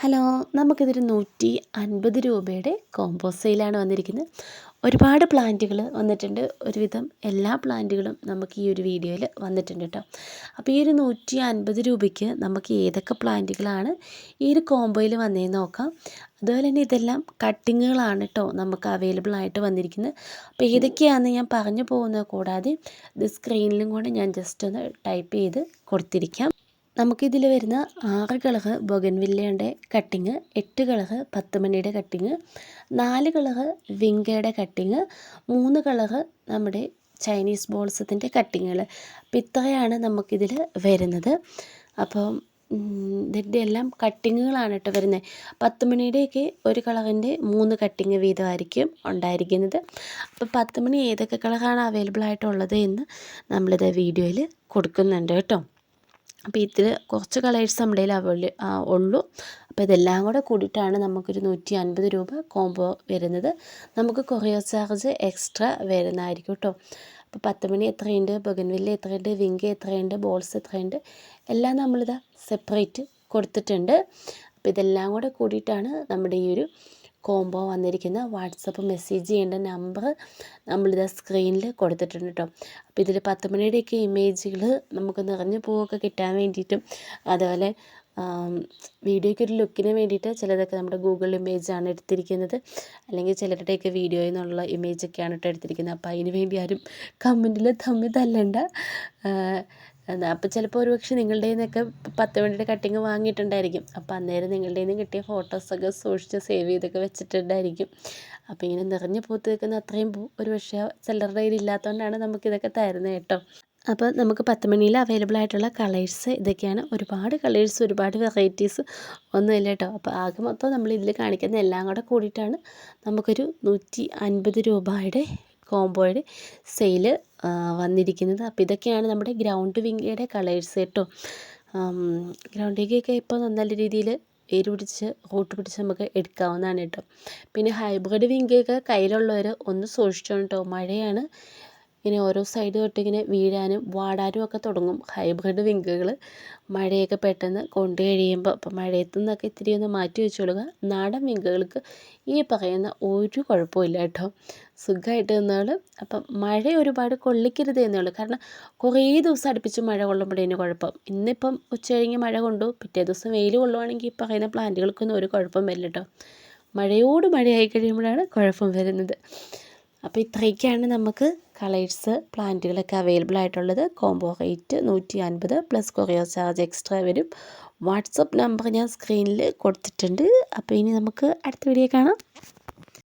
Hello, നമുക്കിതൊരു 150 രൂപയുടെ combo സെയിലാണ് വന്നിരിക്കുന്നത്. ഒരുപാട് പ്ലാന്റുകൾ വന്നിട്ടുണ്ട്. ഒരുവിധം എല്ലാ പ്ലാന്റുകളും നമുക്ക് ഈ ഒരു വീഡിയോയിൽ വന്നിട്ടുണ്ട് കേട്ടോ. അപ്പോൾ ഈ ഒരു 150 രൂപയ്ക്ക് നമുക്ക് ഏതൊക്കെ പ്ലാന്റുകളാണ് ഈ ഒരു കോംബോയിൽ വന്നതെന്ന് നോക്കാം. അതുപോലെ തന്നെ ഇതെല്ലാം കട്ടിങ്ങുകളാണ് കേട്ടോ നമുക്ക് അവൈലബിൾ ആയിട്ട് വന്നിരിക്കുന്നത്. അപ്പോൾ ഏതൊക്കെയാണെന്ന് ഞാൻ പറഞ്ഞു പോകുന്നത് കൂടാതെ ഇത് സ്ക്രീനിലും കൂടെ ഞാൻ ജസ്റ്റ് ഒന്ന് ടൈപ്പ് ചെയ്ത് കൊടുത്തിരിക്കാം. നമുക്കിതിൽ വരുന്ന 6 കളറ് ബൊഗൻവില്ലയുടെ കട്ടിങ്, 8 കളറ് 10 മണിയുടെ കട്ടിങ്, 4 കളറ് വിങ്കയുടെ കട്ടിങ്, 3 കളറ് നമ്മുടെ ചൈനീസ് ബോൾസത്തിൻ്റെ കട്ടിങ്ങുകൾ. അപ്പോൾ ഇത്രയാണ് നമുക്കിതിൽ വരുന്നത്. അപ്പം ഇതിൻ്റെ എല്ലാം കട്ടിങ്ങുകളാണ് കേട്ടോ വരുന്നത്. 10 മണിയുടെയൊക്കെ ഒരു കളറിൻ്റെ 3 കട്ടിങ് വീതമായിരിക്കും ഉണ്ടായിരിക്കുന്നത്. അപ്പോൾ 10 മണി ഏതൊക്കെ കളറാണ് അവൈലബിൾ ആയിട്ടുള്ളത് എന്ന് നമ്മളിത് വീഡിയോയിൽ കൊടുക്കുന്നുണ്ട് കേട്ടോ. അപ്പോൾ ഇതിൽ കുറച്ച് കളേഴ്സ് നമ്മുടെ കയ്യിൽ ഉള്ളൂ. അപ്പോൾ ഇതെല്ലാം കൂടെ കൂടിയിട്ടാണ് നമുക്കൊരു 150 രൂപ കോംബോ വരുന്നത്. നമുക്ക് കൊറിയർ ചാർജ് എക്സ്ട്രാ വരുന്നതായിരിക്കും കേട്ടോ. അപ്പോൾ 10 മണി എത്രയുണ്ട്, ബൊഗൻവില്ല എത്രയുണ്ട്, വിങ്ക എത്രയുണ്ട്, ബോൾസ് എത്രയുണ്ട്, എല്ലാം നമ്മളിതാ സെപ്പറേറ്റ് കൊടുത്തിട്ടുണ്ട്. അപ്പോൾ ഇതെല്ലാം കൂടെ കൂടിയിട്ടാണ് നമ്മുടെ ഈ ഒരു കോംബോ വന്നിരിക്കുന്ന. വാട്സപ്പ് മെസ്സേജ് ചെയ്യേണ്ട നമ്പർ നമ്മളിത് സ്ക്രീനിൽ കൊടുത്തിട്ടുണ്ട് കേട്ടോ. അപ്പോൾ ഇതിൽ 10 മണിയുടെയൊക്കെ ഇമേജുകൾ നമുക്ക് നിറഞ്ഞു പൂവൊക്കെ കിട്ടാൻ വേണ്ടിയിട്ടും അതുപോലെ വീഡിയോയ്ക്ക് ഒരു ലുക്കിന് വേണ്ടിയിട്ട് ചിലതൊക്കെ നമ്മുടെ ഗൂഗിൾ ഇമേജാണ് എടുത്തിരിക്കുന്നത്, അല്ലെങ്കിൽ ചിലരുടെയൊക്കെ വീഡിയോയിൽ നിന്നുള്ള ഇമേജൊക്കെയാണ് കേട്ടോ എടുത്തിരിക്കുന്നത്. അപ്പോൾ അതിന് വേണ്ടി ആരും കമൻറ്റിൽ തമ്മിൽ തല്ലണ്ട. അപ്പോൾ ചിലപ്പോൾ ഒരുപക്ഷെ നിങ്ങളുടെ നിന്നൊക്കെ 10 മണിയുടെ കട്ടിങ് വാങ്ങിയിട്ടുണ്ടായിരിക്കും. അപ്പോൾ അന്നേരം നിങ്ങളുടെ നിന്ന് കിട്ടിയ ഫോട്ടോസൊക്കെ സൂക്ഷിച്ച് സേവ് ചെയ്തൊക്കെ വെച്ചിട്ടുണ്ടായിരിക്കും. അപ്പോൾ ഇങ്ങനെ നിറഞ്ഞു പൂത്ത് നിൽക്കുന്ന അത്രയും പൂ ഒരുപക്ഷെ ചിലരുടെ കയ്യിൽ ഇല്ലാത്തതുകൊണ്ടാണ് നമുക്കിതൊക്കെ തരുന്നത് കേട്ടോ. അപ്പോൾ നമുക്ക് 10 മണിയിൽ അവൈലബിൾ ആയിട്ടുള്ള കളേഴ്സ് ഇതൊക്കെയാണ്. ഒരുപാട് കളേഴ്സ്, ഒരുപാട് വെറൈറ്റീസ് ഒന്നുമില്ല കേട്ടോ. അപ്പോൾ ആകെ മൊത്തം നമ്മൾ ഇതിൽ കാണിക്കുന്ന എല്ലാം കൂടെ കൂടിയിട്ടാണ് നമുക്കൊരു 150 രൂപയുടെ കോംബോയുടെ സെയിൽ വന്നിരിക്കുന്നത്. അപ്പോൾ ഇതൊക്കെയാണ് നമ്മുടെ ഗ്രൗണ്ട് വിങ്കയുടെ കളേഴ്സ് കേട്ടോ. ഗ്രൗണ്ട് വിങ്കയൊക്കെ ഇപ്പോൾ നല്ല രീതിയിൽ വേര് പിടിച്ച് റൂട്ട് പിടിച്ച് നമുക്ക് എടുക്കാവുന്നതാണ് കേട്ടോ. പിന്നെ ഹൈബ്രിഡ് വിങ്കയൊക്കെ കയ്യിലുള്ളവർ ഒന്ന് സൂക്ഷിച്ചോ കേട്ടോ. മഴയാണ്, ഇങ്ങനെ ഓരോ സൈഡ് തൊട്ട് ഇങ്ങനെ വീഴാനും വാടാനും ഒക്കെ തുടങ്ങും ഹൈബ്രിഡ് വിങ്കുകൾ. മഴയൊക്കെ പെട്ടെന്ന് കൊണ്ട് കഴിയുമ്പോൾ അപ്പോൾ മഴയത്തു നിന്നൊക്കെ ഇത്തിരി ഒന്ന് മാറ്റി വെച്ചോളുക. നാടൻ വിങ്കുകൾക്ക് ഈ പറയുന്ന ഒരു കുഴപ്പമില്ല കേട്ടോ, സുഖമായിട്ട് നിന്നോളും. അപ്പം മഴ ഒരുപാട് കൊള്ളിക്കരുത് എന്നേ കാരണം കുറേ ദിവസം അടുപ്പിച്ച് മഴ കൊള്ളുമ്പോഴേന് കുഴപ്പം. ഇന്നിപ്പം ഉച്ച കഴിഞ്ഞ് മഴ കൊണ്ടു, പിറ്റേ ദിവസം വെയിൽ കൊള്ളുവാണെങ്കിൽ ഈ പറയുന്ന പ്ലാന്റുകൾക്കൊന്നും ഒരു കുഴപ്പം വരില്ല കേട്ടോ. മഴയോട് മഴയായി കഴിയുമ്പോഴാണ് കുഴപ്പം വരുന്നത്. അപ്പോൾ ഇത്രയൊക്കെയാണ് നമുക്ക് കളേഴ്സ് പ്ലാന്റുകളൊക്കെ അവൈലബിൾ ആയിട്ടുള്ളത്. Combo rate 150 plus courier charge extra വരും. വാട്സപ്പ് നമ്പർ ഞാൻ സ്ക്രീനിൽ കൊടുത്തിട്ടുണ്ട്. അപ്പോൾ ഇനി നമുക്ക് അടുത്ത വീഡിയോ കാണാം.